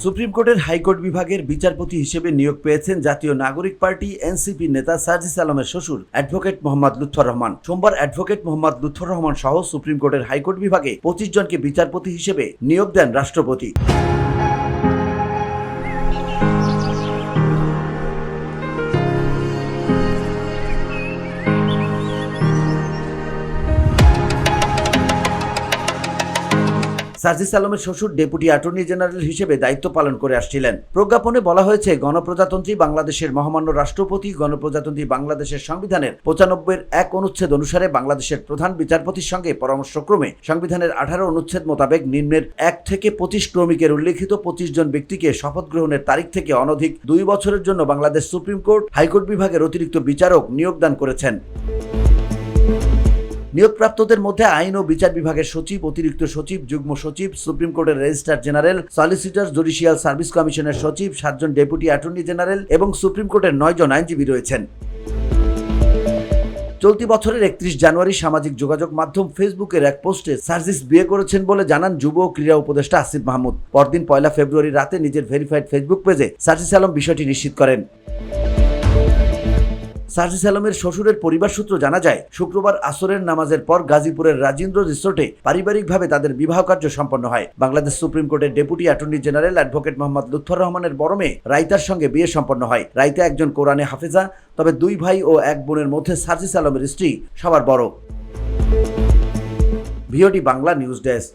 Supreme কোর্টের high court বিভাগের বিচারপতি হিসেবে নিয়োগ পেয়েছেন জাতীয় নাগরিক পার্টি এনসিপি নেতা সার্জিস আলমের শ্বশুর অ্যাডভোকেট মোহাম্মদ লুৎফর রহমান। সোমবার অ্যাডভোকেট মোহাম্মদ লুৎফর রহমান সহ সুপ্রিম কোর্টের হাইকোর্ট বিভাগে 25 জনকে বিচারপতি হিসেবে নিয়োগ দেন রাষ্ট্রপতি। সার্জিস আলমের শ্বশুর ডেপুটি অ্যাটর্নি জেনারেল হিসেবে দায়িত্ব পালন করে আসছিলেন। প্রজ্ঞাপনে বলা হয়েছে, গণপ্রজাতন্ত্রী বাংলাদেশের মহামান্য রাষ্ট্রপতি গণপ্রজাতন্ত্রী বাংলাদেশের সংবিধানের 95 1 অনুচ্ছেদ অনুসারে বাংলাদেশের প্রধান বিচারপতির সঙ্গে পরামর্শক্রমে সংবিধানের 18 অনুচ্ছেদ মোতাবেক নিম্নের 1 থেকে 25 ক্রমিকের উল্লেখিত 25 জন ব্যক্তিকে শপথ গ্রহণের তারিখ থেকে অনধিক 2 বছরের জন্য বাংলাদেশ সুপ্রিম কোর্ট হাইকোর্ট বিভাগের অতিরিক্ত বিচারক নিয়োগদান করেছেন। নিয়োগপ্রাপ্তদের মধ্যে আইন ও বিচার বিভাগের সচিব, অতিরিক্ত সচিব, যুগ্ম সচিব, সুপ্রিম কোর্টের registrar general, solicitor, judicial service কমিশনের সচিব, 7 জন ডেপুটি অ্যাটর্নি জেনারেল এবং সুপ্রিম কোর্টের 9 জন আইনজীবী রয়েছেন। চলতি বছরের 31 জানুয়ারি সামাজিক যোগাযোগ মাধ্যম ফেসবুকের এক পোস্টে সার্জিস বিয়ে করেছেন বলে জানান যুব ও ক্রীড়া উপদেষ্টা আসিফ মাহমুদ। পরদিন 1 ফেব্রুয়ারি রাতে নিজের ভেরিফাইড ফেসবুক পেজে সার্জিস আলম বিষয়টি নিশ্চিত করেন। সার্জিস আলমের শ্বশুরের পরিবার সূত্র জানা যায়, শুক্রবার আসরের নামাজের পর গাজীপুরের রাজেন্দ্র রিসোর্টে পারিবারিকভাবে তাদের বিবাহ কার্য সম্পন্ন হয়। বাংলাদেশ সুপ্রিম কোর্টের deputy attorney general advocate Mohammad Lutfar রহমানের বড় মেয়ে রাইতার সঙ্গে বিয়ে সম্পন্ন হয়। রাইতা একজন কোরআনে হাফেজা, তবে 2 ভাই ও 1 বোনের মধ্যে সার্জিস আলমের স্ত্রী সবার বড়। VOD Bangla news desk.